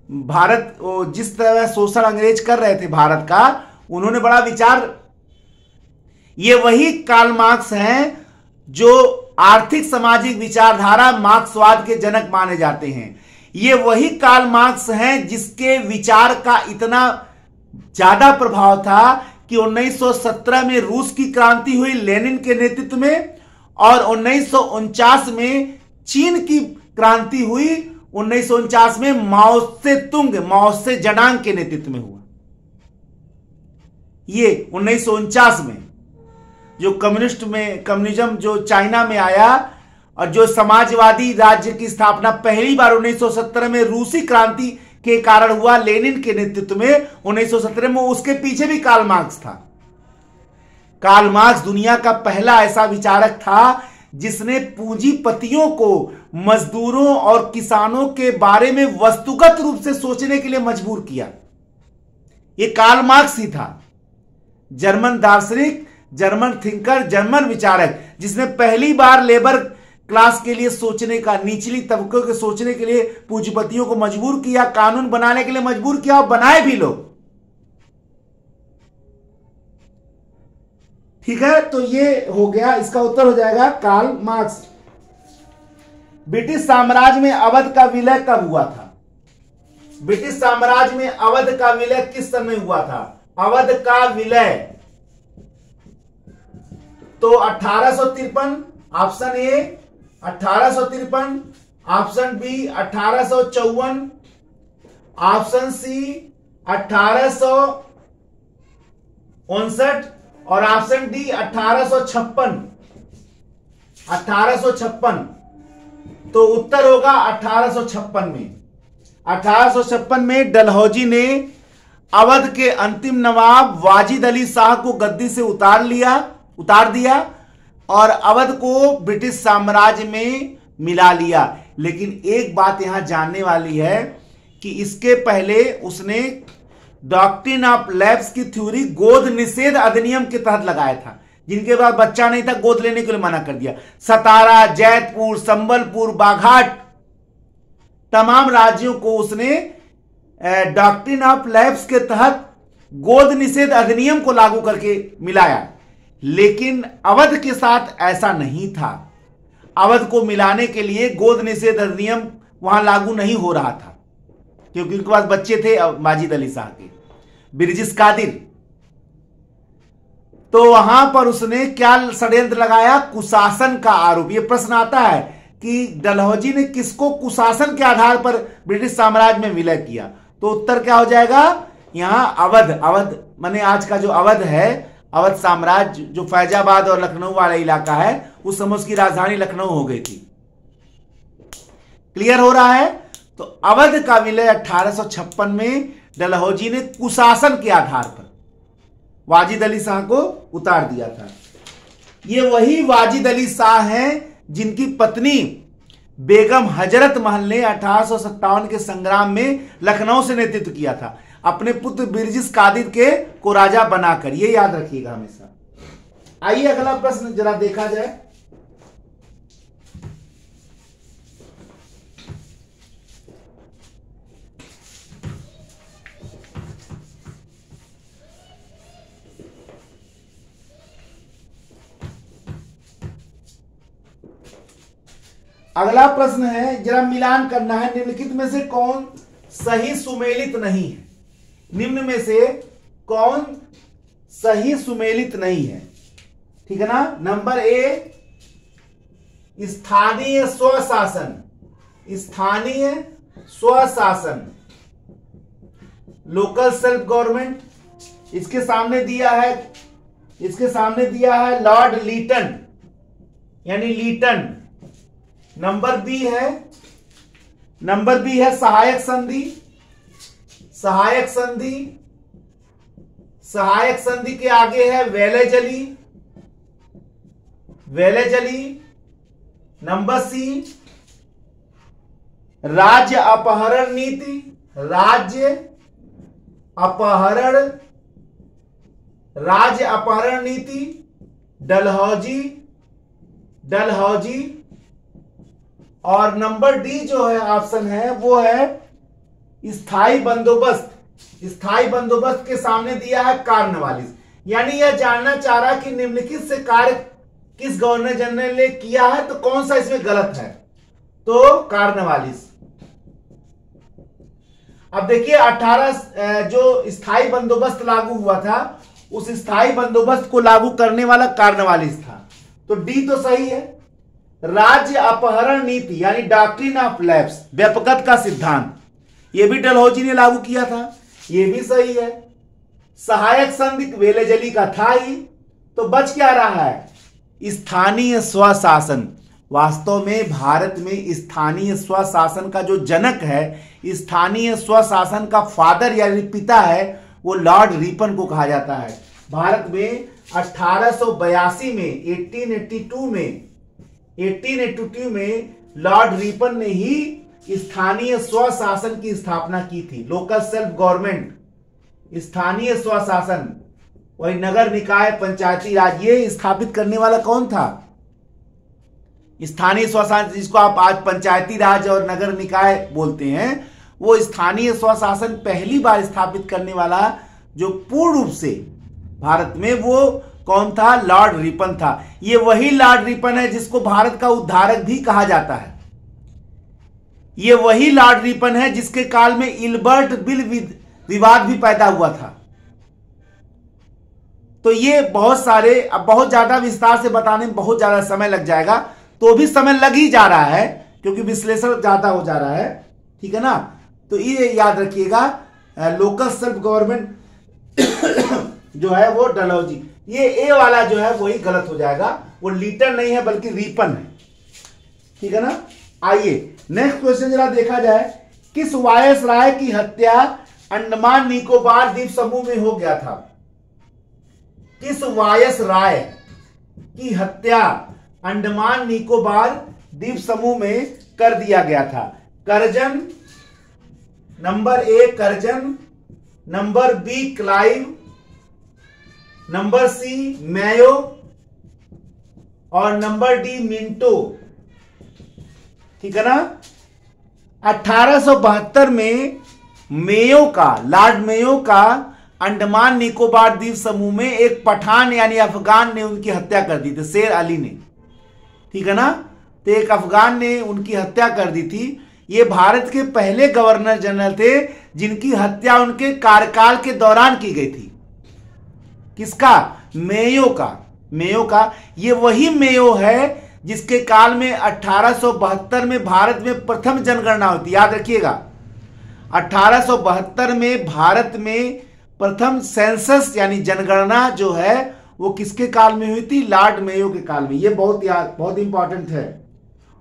भारत, जिस तरह शोषण अंग्रेज कर रहे थे भारत का, उन्होंने बड़ा विचार, ये वही कार्ल मार्क्स हैं जो आर्थिक सामाजिक विचारधारा मार्क्सवाद के जनक माने जाते हैं। ये वही कार्ल मार्क्स हैं जिसके विचार का इतना ज्यादा प्रभाव था कि 1917 में रूस की क्रांति हुई लेनिन के नेतृत्व में, और 1949 में चीन की क्रांति हुई, 1949 में माओ से जडांग के नेतृत्व में हुआ। ये 1949 में जो कम्युनिज्म जो चाइना में आया, और जो समाजवादी राज्य की स्थापना पहली बार 1917 में रूसी क्रांति के कारण हुआ, लेनिन के नेतृत्व में 1917 में, उसके पीछे भी कार्ल मार्क्स था। कार्ल मार्क्स दुनिया का पहला ऐसा विचारक था जिसने पूंजीपतियों को मजदूरों और किसानों के बारे में वस्तुगत रूप से सोचने के लिए मजबूर किया। यह कार्ल मार्क्स ही था, जर्मन दार्शनिक, जर्मन थिंकर, जर्मन विचारक, जिसने पहली बार लेबर क्लास के लिए सोचने का, निचली तबकों के सोचने के लिए पूंजीपतियों को मजबूर किया, कानून बनाने के लिए मजबूर किया और बनाए भी लोग। ठीक है, तो ये हो गया, इसका उत्तर हो जाएगा कार्ल मार्क्स। ब्रिटिश साम्राज्य में अवध का विलय कब हुआ था? ब्रिटिश साम्राज्य में अवध का विलय किस समय हुआ था? अवध का विलय तो 1853, option A 1853, option B 1854, option C 1859 और ऑप्शन डी 1856। 1856, तो उत्तर होगा 1856 में। 1856 में डलहौजी ने अवध के अंतिम नवाब वाजिद अली शाह को गद्दी से उतार दिया और अवध को ब्रिटिश साम्राज्य में मिला लिया। लेकिन एक बात यहां जानने वाली है कि इसके पहले उसने डॉक्ट्रिन ऑफ लैप्स की थ्योरी गोद निषेध अधिनियम के तहत लगाया था। जिनके पास बच्चा नहीं था गोद लेने के लिए मना कर दिया। सतारा, जैतपुर, संबलपुर, बाघाट, तमाम राज्यों को उसने डॉक्ट्रिन ऑफ लैप्स के तहत गोद निषेध अधिनियम को लागू करके मिलाया। लेकिन अवध के साथ ऐसा नहीं था। अवध को मिलाने के लिए गोद निषेध अधिनियम वहां लागू नहीं हो रहा था, क्योंकि उनके पास बच्चे थे वाजिद अली शाह के, बिरजिस कादिर। तो वहां पर उसने क्या षड्यंत्र लगाया? कुशासन का आरोप। यह प्रश्न आता है कि डलहौजी ने किसको कुशासन के आधार पर ब्रिटिश साम्राज्य में विलय किया? तो उत्तर क्या हो जाएगा? यहां अवध माने आज का जो अवध है, अवध साम्राज्य जो फैजाबाद और लखनऊ वाला इलाका है, उस समय उसकी राजधानी लखनऊ हो गई थी। क्लियर हो रहा है? तो अवध का विलय 1856 में डलहौजी ने कुशासन के आधार पर वाजिद अली शाह को उतार दिया था। ये वही वाजिद अली शाह हैं जिनकी पत्नी बेगम हजरत महल ने 1857 के संग्राम में लखनऊ से नेतृत्व किया था, अपने पुत्र बिरजिस कादिर को राजा बनाकर। ये याद रखिएगा हमेशा। आइए अगला प्रश्न जरा देखा जाए। अगला प्रश्न है, जरा मिलान करना है, निम्नलिखित में से कौन सही सुमेलित नहीं है? निम्न में से कौन सही सुमेलित नहीं है? ठीक है ना। नंबर ए, स्थानीय स्वशासन। स्थानीय स्वशासन, लोकल सेल्फ गवर्नमेंट। इसके सामने दिया है लॉर्ड लीटन, यानी लीटन। नंबर बी है सहायक संधि। सहायक संधि के आगे है वेलेजली। नंबर सी, राज्य अपहरण नीति, डलहौजी। और नंबर डी जो है ऑप्शन है वो है स्थायी बंदोबस्त के सामने दिया है कार्नवालिस। यानी यह जानना चाह रहा है कि निम्नलिखित से कार्य किस गवर्नर जनरल ने किया है, तो कौन सा इसमें गलत है? तो कार्नवालिस। अब देखिए 18 जो स्थायी बंदोबस्त लागू हुआ था, उस स्थायी बंदोबस्त को लागू करने वाला कार्नवालिस था, तो डी तो सही है। राज्य अपहरण नीति यानी डॉक्ट्रिन ऑफ लैप्स, व्यापकता का सिद्धांत, यह भी डलहौजी ने लागू किया था, यह भी सही है। सहायक संधि वेलेजली का था ही, तो बच क्या रहा है? स्थानीय स्वशासन, वास्तव में भारत में स्थानीय स्वशासन का जो जनक है, स्थानीय स्वशासन का फादर यानी पिता है, वो लॉर्ड रिपन को कहा जाता है। भारत में 1882 में 1882 में लॉर्ड रिपन ने ही स्थानीय स्वशासन की स्थापना की थी। लोकल सेल्फ गवर्नमेंट, स्थानीय स्वशासन, वही नगर निकाय, पंचायती राज, ये स्थापित करने वाला कौन था? स्थानीय स्वशासन, जिसको आप आज पंचायती राज और नगर निकाय बोलते हैं, वो स्थानीय स्वशासन पहली बार स्थापित करने वाला जो पूर्ण रूप से भारत में, वो कौन था? लॉर्ड रिपन था। ये वही लॉर्ड रिपन है जिसको भारत का उद्धारक भी कहा जाता है। ये वही लॉर्ड रिपन है जिसके काल में इल्बर्ट बिल विवाद भी पैदा हुआ था। तो ये बहुत सारे, अब बहुत ज्यादा विस्तार से बताने में बहुत ज्यादा समय लग जाएगा, तो भी समय लग ही जा रहा है क्योंकि विश्लेषण ज्यादा हो जा रहा है, ठीक है ना। तो ये याद रखिएगा, लोकल सेल्फ गवर्नमेंट जो है वो डलहौजी, ये ए वाला जो है वही गलत हो जाएगा, वो लीटन नहीं है बल्कि रिपन है, ठीक है ना। आइए नेक्स्ट क्वेश्चन जरा देखा जाए। किस वायसराय की हत्या अंडमान निकोबार द्वीप समूह में हो गया था? किस वायसराय की हत्या अंडमान निकोबार द्वीप समूह में कर दिया गया था? Curzon, number A Curzon, number B Clive, number C Mayo और नंबर डी मिंटो, ठीक है ना। 1872 में मेयो का, लॉर्ड मेयो का अंडमान निकोबार द्वीप समूह में एक पठान यानी अफगान ने उनकी हत्या कर दी थी, शेर अली ने, ठीक है ना। तो एक अफगान ने उनकी हत्या कर दी थी। ये भारत के पहले गवर्नर जनरल थे जिनकी हत्या उनके कार्यकाल के दौरान की गई थी। किसका? मेयो का। मेयो का, ये वही मेयो है जिसके काल में 1872 में भारत में प्रथम जनगणना होती, याद रखिएगा। 1872 में भारत में प्रथम सेंसस यानी जनगणना जो है वो किसके काल में हुई थी? लॉर्ड मेयो के काल में। ये बहुत इंपॉर्टेंट है।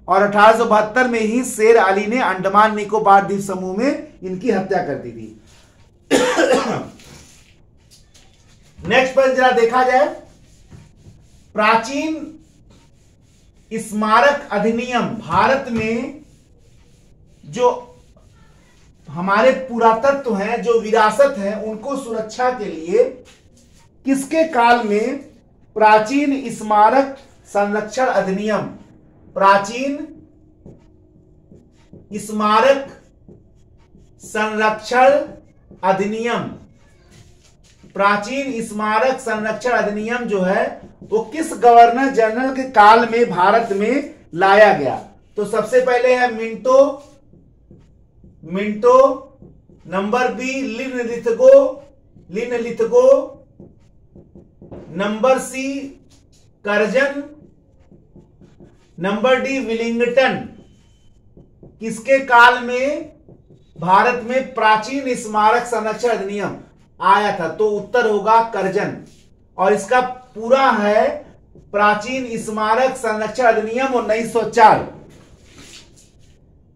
और 1872 में ही शेर अली ने अंडमान निकोबार द्वीप समूह में इनकी हत्या कर दी थी। नेक्स्ट पर जरा देखा जाए, प्राचीन स्मारक अधिनियम, भारत में जो हमारे पुरातत्व हैं, जो विरासत है, उनको सुरक्षा के लिए किसके काल में प्राचीन स्मारक संरक्षण अधिनियम, प्राचीन स्मारक संरक्षण अधिनियम, प्राचीन स्मारक संरक्षण अधिनियम जो है वो किस गवर्नर जनरल के काल में भारत में लाया गया? तो सबसे पहले है Minto, number B Linlithgow, number C Curzon, number D Willington. किसके काल में भारत में प्राचीन स्मारक संरक्षण अधिनियम आया था? तो उत्तर होगा करजन। और इसका पूरा है प्राचीन स्मारक संरक्षण अधिनियम 1904।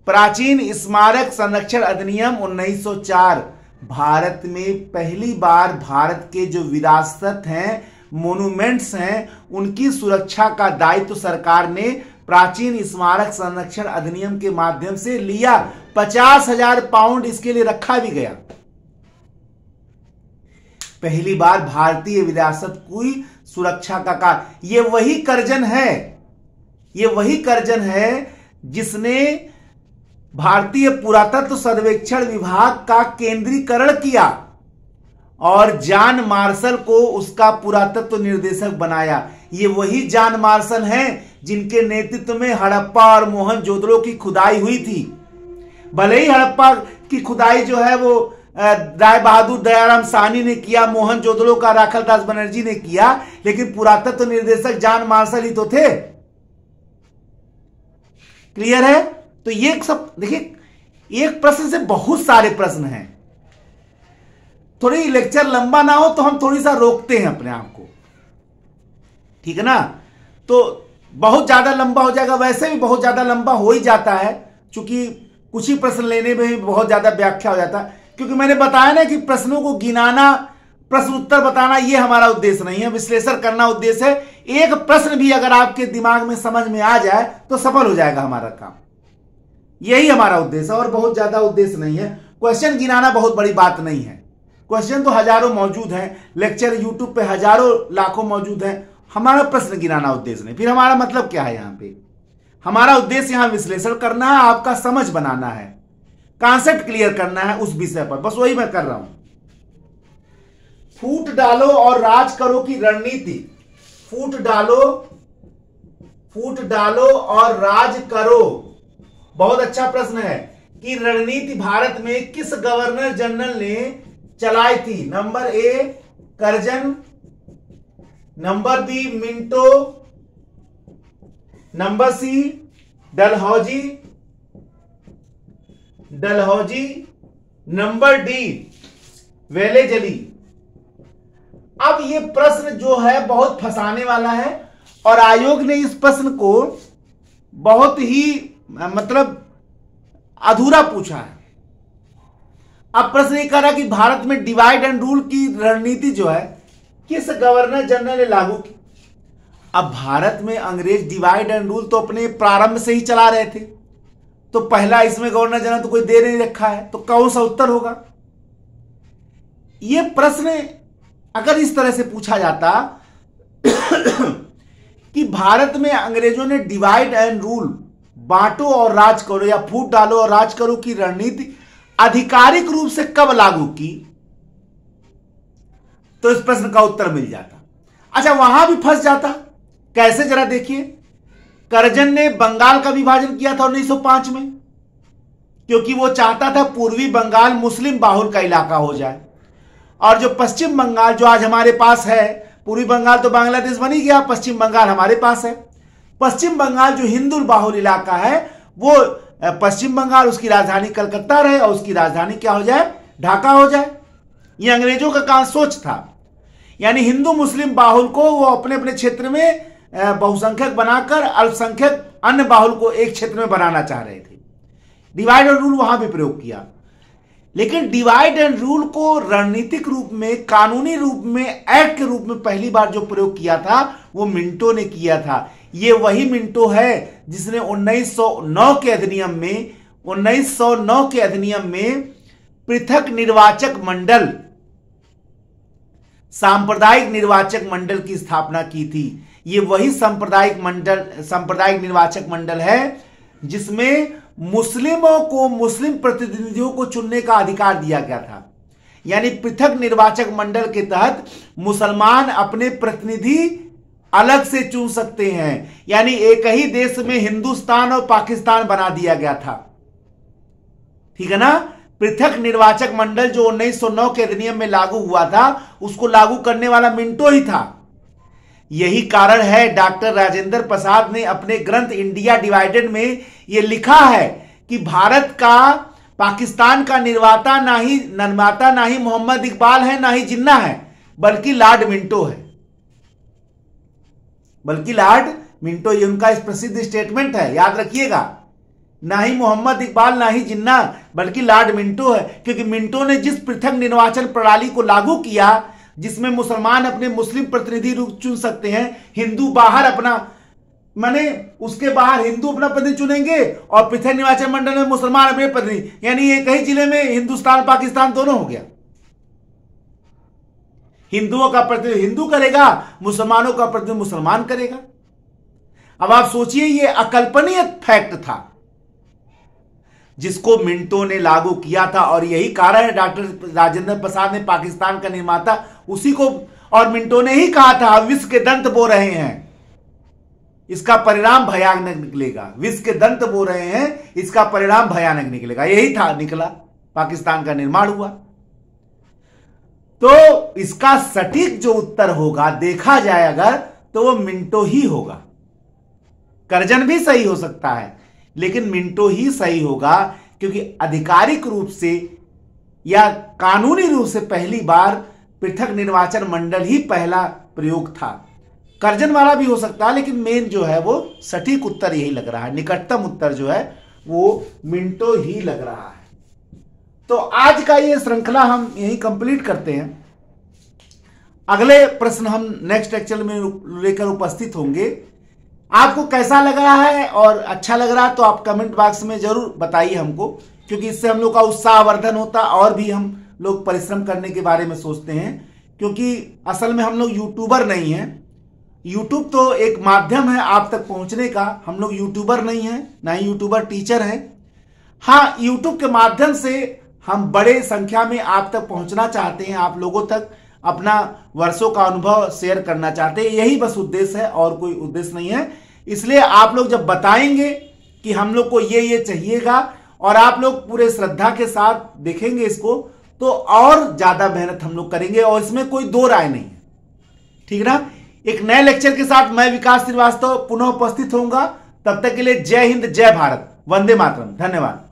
प्राचीन स्मारक संरक्षण अधिनियम 1904 भारत में पहली बार भारत के जो विरासत हैं, मोन्यूमेंट्स हैं, उनकी सुरक्षा का दायित्व सरकार ने प्राचीन स्मारक संरक्षण अधिनियम के माध्यम से लिया। 50,000 पाउंड इसके लिए रखा भी गया। पहली बार भारतीय विरासत की सुरक्षा का कार्य, ये वही करजन है जिसने भारतीय पुरातत्व सर्वेक्षण विभाग का केंद्रीकरण किया और जॉन मार्शल को उसका पुरातत्व निर्देशक बनाया। ये वही जॉन मार्शल हैं जिनके नेतृत्व में हड़प्पा और मोहनजोदड़ो की खुदाई हुई थी। भले ही हड़प्पा की खुदाई जो है वो राय बहादुर दयाराम साहनी ने किया, मोहनजोदड़ो का राखलदास बनर्जी ने किया, लेकिन पुरातत्व निर्देशक जॉन मार्शल ही तो थे। क्लियर है? तो ये सब देखिए, एक प्रश्न से बहुत सारे प्रश्न हैं। थोड़ी लेक्चर लंबा ना हो तो हम थोड़ी सा रोकते हैं अपने आप को, ठीक है ना। तो बहुत ज्यादा लंबा हो जाएगा, वैसे भी बहुत ज्यादा लंबा हो ही जाता है, क्योंकि कुछ ही प्रश्न लेने में भी बहुत ज्यादा व्याख्या हो जाता है। क्योंकि मैंने बताया ना कि प्रश्नों को गिनाना, प्रश्न उत्तर बताना ये हमारा उद्देश्य नहीं है, विश्लेषण करना उद्देश्य है। एक प्रश्न भी अगर आपके दिमाग में समझ में आ जाए तो सफल हो जाएगा हमारा काम, यही हमारा उद्देश्य है और बहुत ज्यादा उद्देश्य नहीं है। क्वेश्चन गिनाना बहुत बड़ी बात नहीं है, क्वेश्चन तो हजारों मौजूद हैं, लेक्चर यूट्यूब पे हजारों लाखों मौजूद हैं, हमारा प्रश्न गिनाना उद्देश्य नहीं। फिर हमारा मतलब क्या है यहाँ पे? हमारा उद्देश्य यहाँ विश्लेषण करना है, आपका समझ बनाना है, कॉन्सेप्ट क्लियर करना है उस विषय पर, बस वही मैं कर रहा हूं। फूट डालो और राज करो की रणनीति, फूट डालो और राज करो, बहुत अच्छा प्रश्न है कि रणनीति भारत में किस गवर्नर जनरल ने चलाई थी? Number A Curzon, number B Minto, number C Dalhousie, number D Wellesley. अब ये प्रश्न जो है बहुत फंसाने वाला है और आयोग ने इस प्रश्न को बहुत ही मतलब अधूरा पूछा है। अब प्रश्न ये कह रहा कि भारत में डिवाइड एंड रूल की रणनीति जो है किस गवर्नर जनरल ने लागू की? अब भारत में अंग्रेज डिवाइड एंड रूल तो अपने प्रारंभ से ही चला रहे थे, तो पहला इसमें गवर्नर जनरल तो कोई दे नहीं रखा है, तो कौन सा उत्तर होगा? यह प्रश्न अगर इस तरह से पूछा जाता कि भारत में अंग्रेजों ने डिवाइड एंड रूल, बांटो और राज करो या फूट डालो और राज करो की रणनीति आधिकारिक रूप से कब लागू की, तो इस प्रश्न का उत्तर मिल जाता। अच्छा, वहां भी फंस जाता। कैसे, जरा देखिए। कर्जन ने बंगाल का विभाजन किया था 1905 में, क्योंकि वो चाहता था पूर्वी बंगाल मुस्लिम बाहुल का इलाका हो जाए, और जो पश्चिम बंगाल जो आज हमारे पास है, पूर्वी बंगाल तो बांग्लादेश बन ही गया, पश्चिम बंगाल हमारे पास है। पश्चिम बंगाल जो हिंदू बाहुल इलाका है, वो पश्चिम बंगाल, उसकी राजधानी कलकत्ता रहे और उसकी राजधानी क्या हो जाए? ढाका हो जाए। ये अंग्रेजों का सोच था। यानी हिंदू मुस्लिम बाहुल को वो अपने अपने क्षेत्र में बहुसंख्यक बनाकर अल्पसंख्यक अन्य बाहुल को एक क्षेत्र में बनाना चाह रहे थे। डिवाइड एंड रूल वहां भी प्रयोग किया, लेकिन डिवाइड एंड रूल को रणनीतिक रूप में, कानूनी रूप में, एक्ट के रूप में पहली बार जो प्रयोग किया था वो मिंटो ने किया था। ये वही मिंटो है जिसने 1909 के अधिनियम में पृथक निर्वाचक मंडल, सांप्रदायिक निर्वाचक मंडल की स्थापना की थी। ये वही सांप्रदायिक निर्वाचक मंडल है जिसमें मुस्लिमों को, मुस्लिम प्रतिनिधियों को चुनने का अधिकार दिया गया था। यानी पृथक निर्वाचक मंडल के तहत मुसलमान अपने प्रतिनिधि अलग से चुन सकते हैं। यानी एक ही देश में हिंदुस्तान और पाकिस्तान बना दिया गया था, ठीक है ना। पृथक निर्वाचक मंडल जो 1909 के अधिनियम में लागू हुआ था, उसको लागू करने वाला मिंटो ही था। यही कारण है डॉक्टर राजेंद्र प्रसाद ने अपने ग्रंथ इंडिया डिवाइडेड में यह लिखा है कि भारत का, पाकिस्तान का निर्माता ना ही मोहम्मद इकबाल है, ना ही जिन्ना है, बल्कि लॉर्ड मिंटो है। बल्कि लॉर्ड मिंटो, ये उनका इस प्रसिद्ध स्टेटमेंट है, याद रखिएगा। ना ही मोहम्मद इकबाल, ना ही जिन्ना, बल्कि लॉर्ड मिंटो है। क्योंकि मिंटो ने जिस पृथक निर्वाचन प्रणाली को लागू किया, जिसमें मुसलमान अपने मुस्लिम प्रतिनिधि चुन सकते हैं, हिंदू बाहर अपना, माने उसके बाहर हिंदू अपना प्रतिनिधि चुनेंगे और पृथक निर्वाचन मंडल में मुसलमान अपने प्रतिनिधि, यानी एक ही जिले में हिंदुस्तान पाकिस्तान दोनों हो गया। हिंदुओं का प्रतिनिधि हिंदू करेगा, मुसलमानों का प्रतिनिधि मुसलमान करेगा। अब आप सोचिए, यह अकल्पनीय फैक्ट था जिसको मिंटो ने लागू किया था, और यही कारण है डॉक्टर राजेंद्र प्रसाद ने, पाकिस्तान का निर्माता, उसी को, और मिंटो ने ही कहा था विश्व के दंत बो रहे हैं, इसका परिणाम भयानक निकलेगा। विश्व के दंत बो रहे हैं, इसका परिणाम भयानक निकलेगा। यही था, निकला, पाकिस्तान का निर्माण हुआ। तो इसका सटीक जो उत्तर होगा, देखा जाए अगर, तो वो मिंटो ही होगा। कर्जन भी सही हो सकता है, लेकिन मिंटो ही सही होगा, क्योंकि आधिकारिक रूप से या कानूनी रूप से पहली बार पृथक निर्वाचन मंडल ही पहला प्रयोग था। कर्जन वाला भी हो सकता है, लेकिन मेन जो है वो सटीक उत्तर यही लग रहा है, निकटतम उत्तर जो है वो मिंटो ही लग रहा है। तो आज का ये श्रृंखला हम यही कंप्लीट करते हैं। अगले प्रश्न हम नेक्स्ट लेक्चर में लेकर उपस्थित होंगे। आपको कैसा लग रहा है और अच्छा लग रहा है तो आप कमेंट बॉक्स में जरूर बताइए हमको, क्योंकि इससे हम लोग का उत्साहवर्धन होता और भी हम लोग परिश्रम करने के बारे में सोचते हैं। क्योंकि असल में हम लोग यूट्यूबर नहीं हैं। यूट्यूब तो एक माध्यम है आप तक पहुंचने का, हम लोग यूट्यूबर नहीं हैं, ना ही यूट्यूबर टीचर हैं। हाँ, यूट्यूब के माध्यम से हम बड़े संख्या में आप तक पहुंचना चाहते हैं, आप लोगों तक अपना वर्षों का अनुभव शेयर करना चाहते हैं, यही बस उद्देश्य है और कोई उद्देश्य नहीं है। इसलिए आप लोग जब बताएंगे कि हम लोग को ये चाहिएगा और आप लोग पूरे श्रद्धा के साथ देखेंगे इसको, तो और ज्यादा मेहनत हम लोग करेंगे और इसमें कोई दो राय नहीं है। ठीक ना? एक नए लेक्चर के साथ मैं विकास श्रीवास्तव पुनः उपस्थित होऊंगा। तब तक के लिए जय हिंद, जय भारत, वंदे मातरम, धन्यवाद।